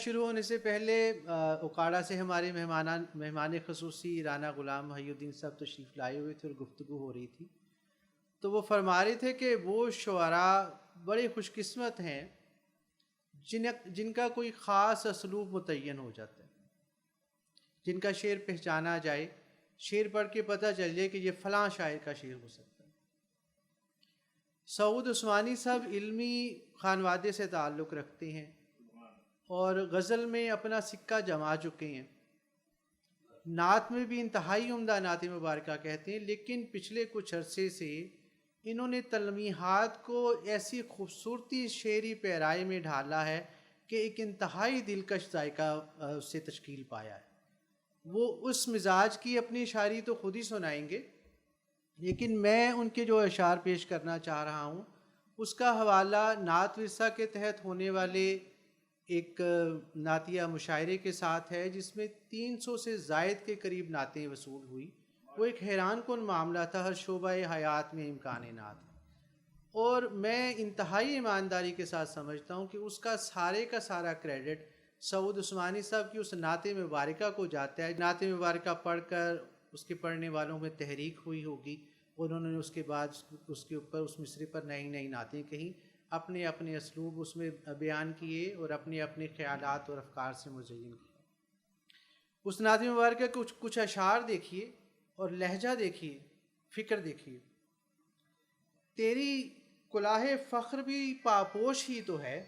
شروع ہونے سے پہلے اکاڑا سے ہمارے مہمان خصوصی رانا غلام محی الدین صاحب تشریف لائے ہوئے تھے اور گفتگو ہو رہی تھی، تو وہ فرما رہے تھے کہ وہ شعراء بڑے خوش قسمت ہیں جن کا کوئی خاص اسلوب متعین ہو جاتا ہے، جن کا شعر پہچانا جائے، شعر پڑھ کے پتہ چل جائے کہ یہ فلاں شاعر کا شعر ہو سکتا ہے۔ سعود عثمانی صاحب علمی خانوادے سے تعلق رکھتے ہیں اور غزل میں اپنا سکہ جما چکے ہیں، نعت میں بھی انتہائی عمدہ نعت مبارکہ کہتے ہیں، لیکن پچھلے کچھ عرصے سے انہوں نے تلمیحات کو ایسی خوبصورتی شعری پیرائی میں ڈھالا ہے کہ ایک انتہائی دلکش ذائقہ اس سے تشکیل پایا ہے۔ وہ اس مزاج کی اپنی شاعری تو خود ہی سنائیں گے، لیکن میں ان کے جو اشعار پیش کرنا چاہ رہا ہوں اس کا حوالہ نعت ورثہ کے تحت ہونے والے ایک نعتیہ مشاعرے کے ساتھ ہے، جس میں 300 سے زائد کے قریب نعتیں وصول ہوئی۔ وہ ایک حیران کن معاملہ تھا، ہر شعبہ حیات میں امکان نعت ہے، اور میں انتہائی ایمانداری کے ساتھ سمجھتا ہوں کہ اس کا سارا کریڈٹ سعود عثمانی صاحب کی اس نعت مبارکہ کو جاتا ہے۔ نعت مبارکہ پڑھ کر اس کے پڑھنے والوں میں تحریک ہوئی ہوگی، انہوں نے اس کے بعد اس کے اوپر اس مصرے پر نئی نعتیں کہیں، اپنے اسلوب اس میں بیان کیے اور اپنے خیالات اور افکار سے مزین کیا۔ اس نعت مبارکہ کچھ اشعار دیکھیے اور لہجہ دیکھیے، فکر دیکھیے۔ تیری کلاه فخر بھی پاپوش ہی تو ہے،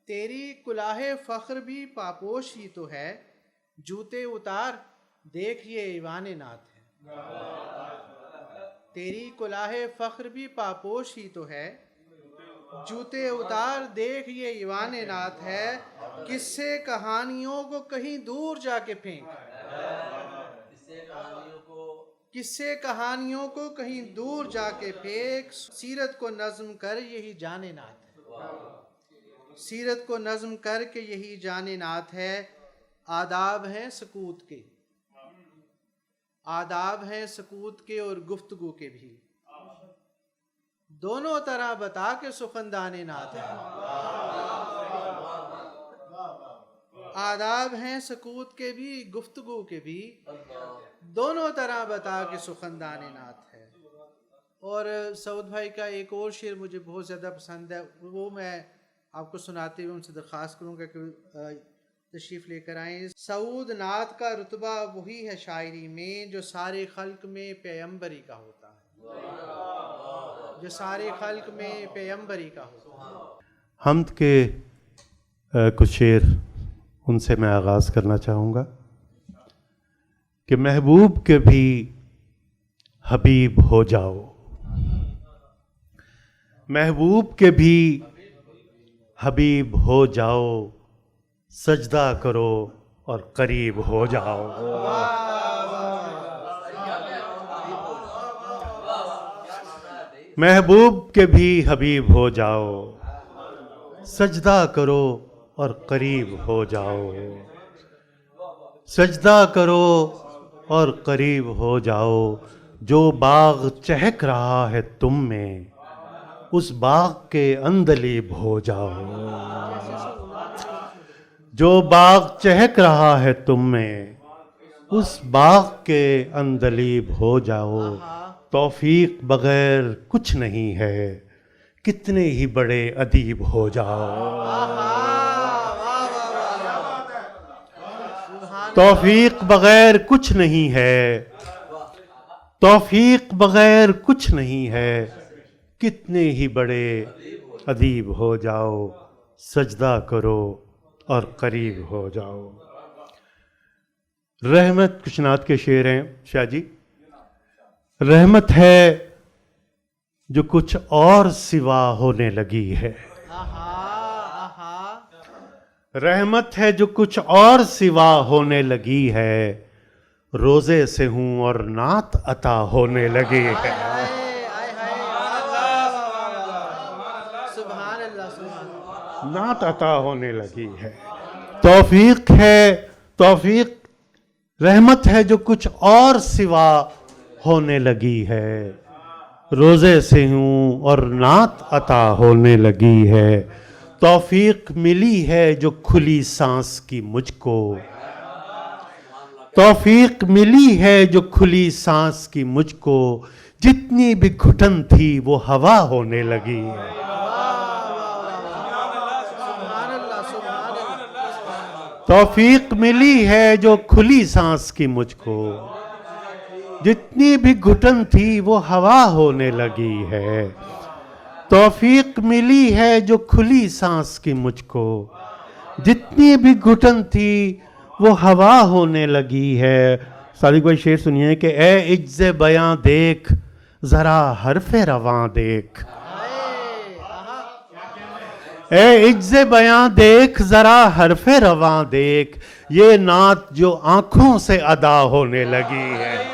تیری کلاه فخر بھی پاپوش ہی تو ہے، جوتے اتار دیکھ یہ ایوان نعت ہے۔ تیری کلاه فخر بھی پاپوش ہی تو ہے، جوتے اتار دیکھ یہ ایوان نعت ہے، قصے کہانیوں کو کہیں دور جا کے پھینک، قصے کہانیوں کو کہیں دور جا کے پھینک، سیرت کو نظم کر یہی جان نعت ہے، سیرت کو نظم کر کے یہی جان نعت ہے۔ آداب ہیں سکوت کے، آداب ہیں سکوت کے اور گفتگو کے بھی، دونوں طرح بتا کے سخندان نعت ہے۔ آداب ہیں سکوت کے بھی گفتگو کے بھی، دونوں طرح بتا کے سخندان نعت ہے۔ اور سعود بھائی کا ایک اور شعر مجھے بہت زیادہ پسند ہے، وہ میں آپ کو سناتے ہوئے ان سے درخواست کروں گا کہ تشریف لے کر آئیں۔ سعود نعت کا رتبہ وہی ہے شاعری میں جو سارے خلق میں پیغمبری کا ہوتا ہے، جو سارے خلق میں پیغمبری کا ہوتا ہے۔ حمد کے کچھ شعر ان سے میں آغاز کرنا چاہوں گا کہ محبوب کے بھی حبیب ہو جاؤ، محبوب کے بھی حبیب ہو جاؤ، سجدہ کرو اور قریب ہو جاؤ۔ محبوب کے بھی حبیب ہو جاؤ، سجدہ کرو اور قریب ہو جاؤ، سجدہ کرو اور قریب ہو جاؤ۔ جو باغ چہک رہا ہے تم میں، اس باغ کے اندلیب ہو جاؤ، جو باغ چہک رہا ہے تم میں، اس باغ کے اندلیب ہو جاؤ۔ توفیق بغیر کچھ نہیں ہے، کتنے ہی بڑے ادیب ہو جاؤ۔ توفیق بغیر کچھ نہیں ہے، توفیق بغیر کچھ نہیں ہے، کتنے ہی بڑے ادیب ہو جاؤ، سجدہ کرو اور قریب ہو جاؤ۔ رحمت کچھ نعت کے شعر ہیں شاہ جی۔ رحمت ہے جو کچھ اور سوا ہونے لگی ہے، رحمت ہے جو کچھ اور سوا ہونے لگی ہے، روزے سے ہوں اور نعت عطا ہونے لگی ہے۔ نعت عطا ہونے لگی ہے۔ توفیق ہے، توفیق رحمت ہے جو کچھ اور سوا ہونے لگی ہے، روزے سے ہوں اور نعت عطا ہونے لگی ہے۔ توفیق ملی ہے جو کھلی سانس کی مجھ کو، توفیق ملی ہے جو کھلی سانس کی مجھ کو، جتنی بھی گھٹن تھی وہ ہوا ہونے لگی ہے۔ توفیق ملی ہے جو کھلی سانس کی مجھ کو، جتنی بھی گھٹن تھی وہ ہوا ہونے لگی ہے۔ توفیق ملی ہے جو کھلی سانس کی مجھ کو، جتنی بھی گھٹن تھی وہ ہوا ہونے لگی ہے۔ صادق بھائی شعر سنیے کہ اے عجز بیاں دیکھ ذرا حرف رواں دیکھ، اے عجز بیاں دیکھ ذرا حرف رواں دیکھ، یہ نعت جو آنکھوں سے ادا ہونے لگی ہے۔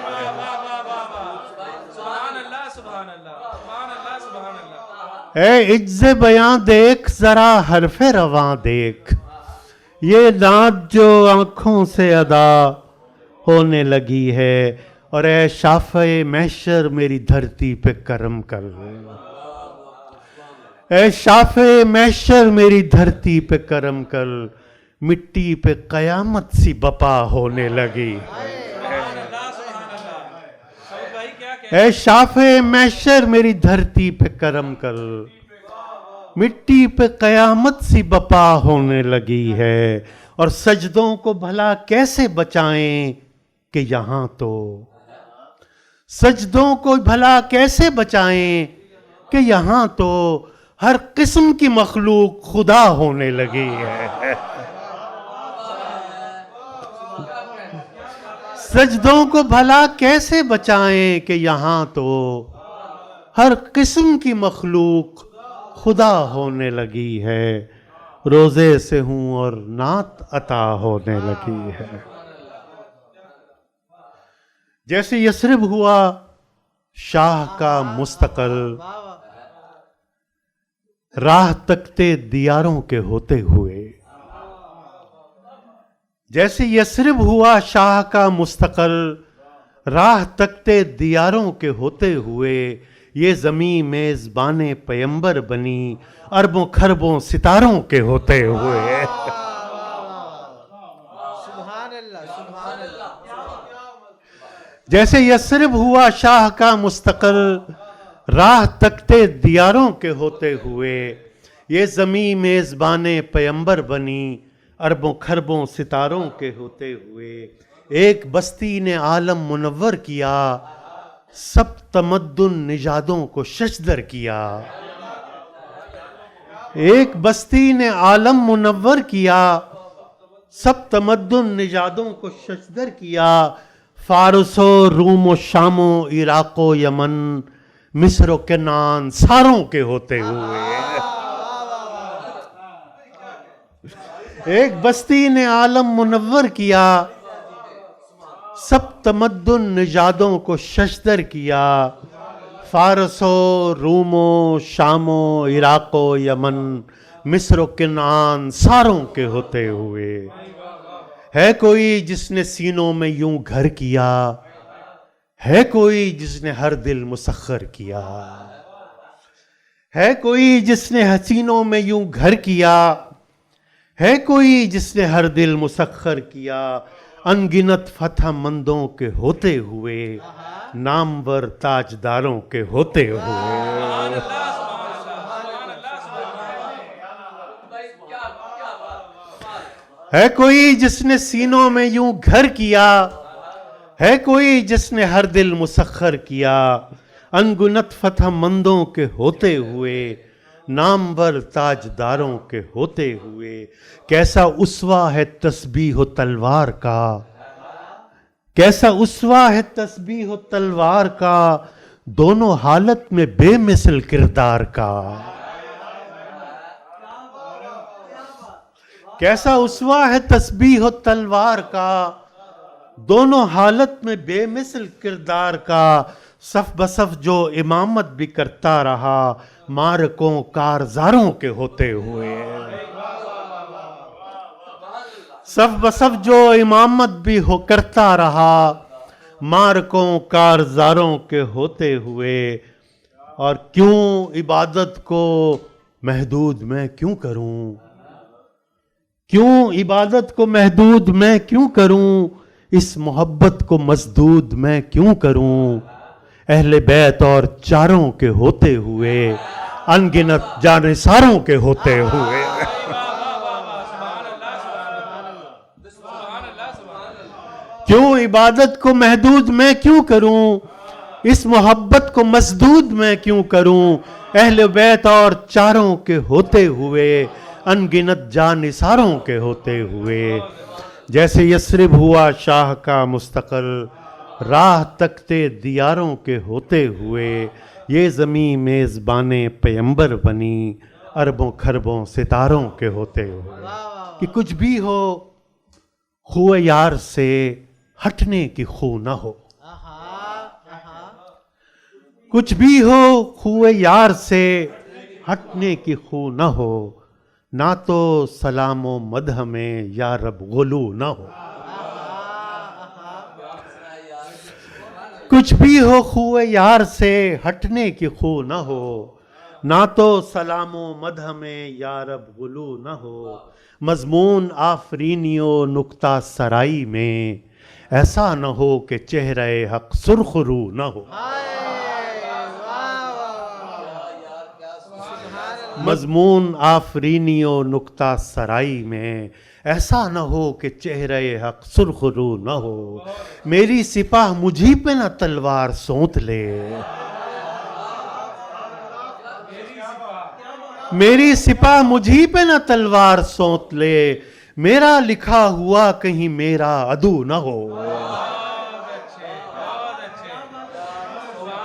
اے عجز بیاں دیکھ ذرا حرف رواں دیکھ، یہ نعت جو آنکھوں سے ادا ہونے لگی ہے۔ اور اے شافع محشر میری دھرتی پہ کرم کر، اے شافع محشر میری دھرتی پہ کرم کر، مٹی پہ قیامت سی بپا ہونے لگی۔ اے شافع محشر میری دھرتی پہ کرم کر، مٹی پہ قیامت سی بپا ہونے لگی ہے۔ اور سجدوں کو بھلا کیسے بچائیں کہ یہاں تو، سجدوں کو بھلا کیسے بچائیں کہ یہاں تو ہر قسم کی مخلوق خدا ہونے لگی ہے۔ سجدوں کو بھلا کیسے بچائیں کہ یہاں تو ہر قسم کی مخلوق خدا ہونے لگی ہے۔ روزے سے ہوں اور نعت عطا ہونے لگی ہے۔ جیسے یثرب ہوا شاہ کا مستقل، راہ تکتے دیاروں کے ہوتے ہوئے، جیسے یثرب ہوا شاہ کا مستقل، راہ تکتے دیاروں کے ہوتے ہوئے، یہ زمین میزبان پیمبر بنی اربوں کھربوں ستاروں کے ہوتے ہوئے۔ جیسے یثرب ہوا شاہ کا مستقل، راہ تکتے دیاروں کے ہوتے ہوئے، یہ زمین میزبان پیمبر بنی اربوں کھربوں ستاروں کے ہوتے ہوئے۔ ایک بستی نے عالم منور کیا، سب تمدن نژادوں کو ششدر کیا۔ ایک بستی نے عالم منور کیا، سب تمدن نژادوں کو ششدر کیا۔ فارس و روم و شام و عراق و یمن، مصر و کنعان ساروں کے ہوتے ہوئے۔ ایک بستی نے عالم منور کیا، سب تمدن نژادوں کو ششدر کیا۔ فارس و روم و شام و عراق و یمن، مصر و کنعان ساروں کے ہوتے ہوئے۔ ہے کوئی جس نے سینوں میں یوں گھر کیا، ہے کوئی جس نے ہر دل مسخر کیا، ہے کوئی جس نے حسینوں میں یوں گھر کیا، ہے کوئی جس نے ہر دل مسخر کیا۔ انگنت فتح مندوں کے ہوتے ہوئے، نامور تاجداروں کے ہوتے ہوئے۔ ہے کوئی جس نے سینوں میں یوں گھر کیا، ہے کوئی جس نے ہر دل مسخر کیا۔ انگنت فتح مندوں کے ہوتے ہوئے، نامور تاجداروں کے ہوتے ہوئے۔ کیسا اسوہ ہے تسبیح و تلوار کا، کیسا اسوہ ہے تسبیح و تلوار کا، دونوں حالت میں بے مثل کردار کا۔ کیسا اسوہ ہے تسبیح و تلوار کا، دونوں حالت میں بے مثل کردار کا۔ صف بصف جو امامت بھی کرتا رہا، مارکوں کارزاروں کے ہوتے ہوئے۔ صف بصف جو امامت بھی کرتا رہا، مارکوں کارزاروں کے ہوتے ہوئے۔ اور کیوں عبادت کو محدود میں کیوں کروں؟ کیوں عبادت کو محدود میں کیوں کروں؟ اس محبت کو مسدود میں کیوں کروں؟ اہل بیت اور چاروں کے ہوتے ہوئے، ان گنت جانثاروں کے ہوتے ہوئے، کیوں عبادت کو محدود میں کیوں کروں؟ اس محبت کو مسدود میں کیوں کروں؟ اہل بیت اور چاروں کے ہوتے ہوئے، ان گنت جانثاروں کے ہوتے ہوئے، جیسے یثرب ہوا شاہ کا مستقر، راہ تکتے دیاروں کے ہوتے ہوئے، یہ زمین میزبان پیمبر بنی، اربوں کھربوں ستاروں کے ہوتے ہوئے۔ کہ کچھ بھی ہو، خو یار سے ہٹنے کی خو نہ ہو، کچھ بھی ہو خو یار سے ہٹنے کی خو نہ ہو، نہ تو سلام و مدح میں یا رب غلو نہ ہو۔ کچھ بھی ہو خو یار سے ہٹنے کی خو نہ ہو، نہ تو سلام و مدح میں یا رب غلو نہ ہو۔ مضمون آفرینی و نکتہ سرائی میں، ایسا نہ ہو کہ چہرہ حق سرخ رو نہ ہو۔ مضمون آفرینی و نکتہ سرائی میں، ایسا نہ ہو کہ چہرہ حق سرخ رو نہ ہو۔ میری سپاہ مجھی پہ نہ تلوار سونت لے، میری سپاہ مجھی پہ نہ تلوار سونت لے، میرا لکھا ہوا کہیں میرا عدو نہ ہو۔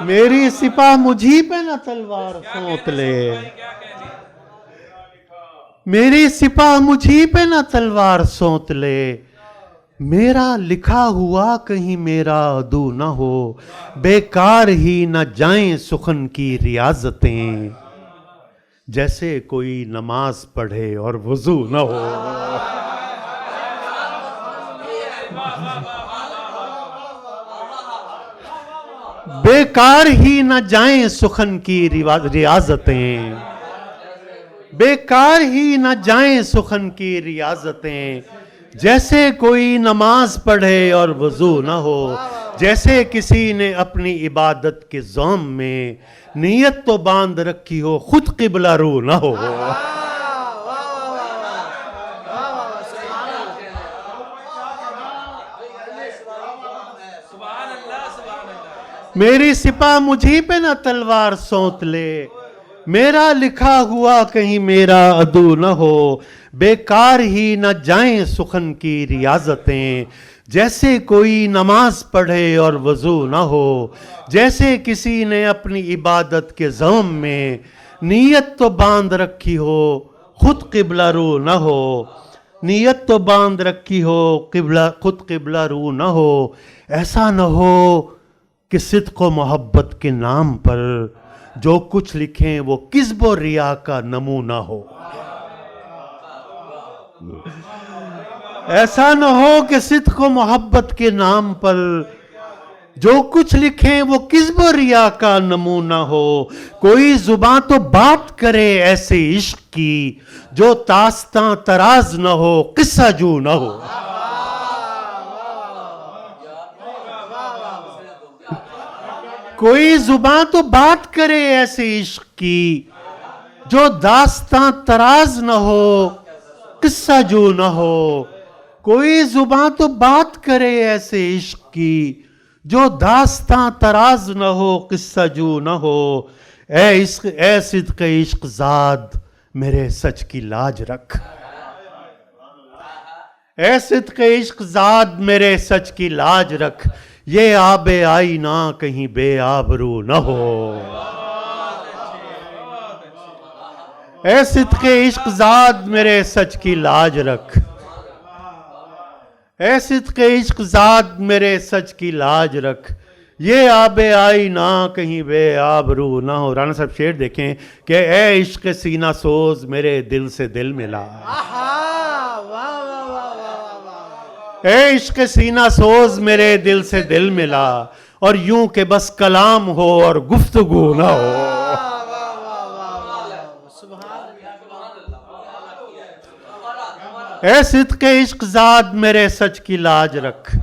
میری سپاہ مجھی پہ نہ تلوار سونت لے، میری سپاہ مجھی پہ نہ تلوار سونت لے، میرا لکھا ہوا کہیں میرا عدو نہ ہو۔ بیکار ہی نہ جائیں سخن کی ریاضتیں، جیسے کوئی نماز پڑھے اور وضو نہ ہو۔ بیکار ہی نہ جائیں سخن کی ریاضتیں، بیکار ہی نہ جائیں سخن کی ریاضتیں، جیسے کوئی نماز پڑھے اور وضو نہ ہو۔ جیسے کسی نے اپنی عبادت کے زوم میں نیت تو باندھ رکھی ہو، خود قبلہ رو نہ ہو۔ میری سپاہ مجھی پہ نہ تلوار سونت لے، میرا لکھا ہوا کہیں میرا عدو نہ ہو۔ بیکار ہی نہ جائیں سخن کی ریاضتیں، جیسے کوئی نماز پڑھے اور وضو نہ ہو۔ جیسے کسی نے اپنی عبادت کے زوم میں نیت تو باندھ رکھی ہو، خود قبلہ رو نہ ہو۔ نیت تو باندھ رکھی ہو، خود قبلہ رو نہ ہو۔ ایسا نہ ہو کہ صدق و محبت کے نام پر جو کچھ لکھیں وہ کذب و ریا کا نمونہ ہو۔ ایسا نہ ہو کہ صدق و محبت کے نام پر جو کچھ لکھیں وہ کذب و ریا کا نمونہ ہو۔ کوئی زباں تو بات کرے ایسے عشق کی جو داستاں تراز نہ ہو، قصہ جو نہ ہو۔ کوئی زباں تو بات کرے ایسے عشق کی جو داستاں تراز نہ ہو، قصہ جو نہ ہو۔ کوئی زباں تو بات کرے ایسے عشق کی جو داستاں تراز نہ ہو، قصہ جو نہ ہو۔ اے عشق، اے صدق عشق زاد میرے سچ کی لاج رکھ، اے صدق عشق زاد میرے سچ کی لاج رکھ، یہ آب آئینہ کہیں بے آبرو نہ ہو۔ اے صدق عشق زاد میرے سچ کی لاج رکھ، اے صدق عشق زاد میرے سچ کی لاج رکھ، یہ آب آئینہ کہیں بے آبرو نہ ہو۔ رانا صاحب شعر دیکھیں کہ اے عشق سینہ سوز میرے دل سے دل ملا، اے عشق سینہ سوز میرے دل سے دل ملا، اور یوں کہ بس کلام ہو اور گفتگو نہ ہو۔ اے صدق عشق زاد میرے سچ کی لاج رکھ،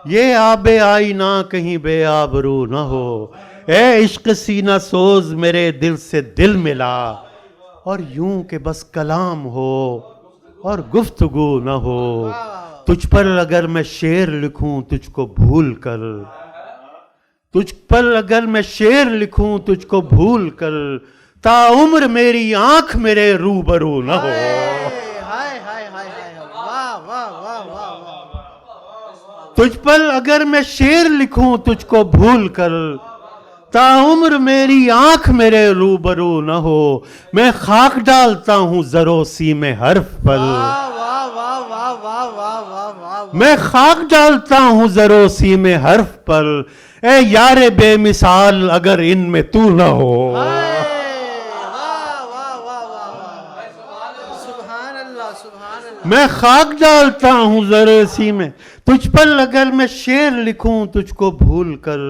یہ آب آئینہ کہیں بے آبرو نہ ہو، اے عشق سینہ سوز میرے دل سے دل ملا، اور یوں کہ بس کلام ہو اور گفتگو نہ ہو، تجھ پر اگر میں شعر لکھوں تجھ کو بھول کر، تجھ پر اگر میں شعر لکھوں تجھ کو بھول کر، تا عمر میری آنکھ میرے روبرو نہ ہو۔ ہائے ہائے ہائے ہائے، واہ واہ واہ واہ واہ۔ تجھ پر اگر میں شعر لکھوں تجھ کو بھول کر، تا عمر میری آنکھ میرے روبرو نہ ہو، میں خاک ڈالتا ہوں زر و سیم حرف پر، واہ واہ واہ واہ واہ واہ واہ واہ۔ میں خاک ڈالتا ہوں زر و سیم حرف پر، اے یار بے مثال اگر ان میں تو نہ ہو۔ ہائے، واہ واہ واہ واہ واہ، سبحان اللہ سبحان اللہ۔ میں خاک ڈالتا ہوں زر و سیم، تجھ پر اگر میں شعر لکھوں تجھ کو بھول کر،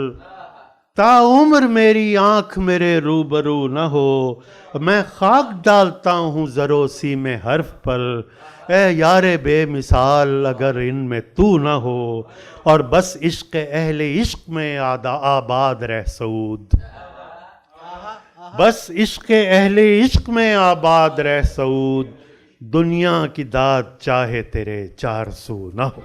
تا عمر میری آنکھ میرے روبرو نہ ہو، میں خاک ڈالتا ہوں زر و سیم حرف پر، اے یار بے مثال اگر ان میں تو نہ ہو، اور بس عشق اہل عشق میں آباد رہ سعود، بس عشق اہل عشق میں آباد رہ سعود، دنیا کی داد چاہے تیرے چار سو نہ ہو۔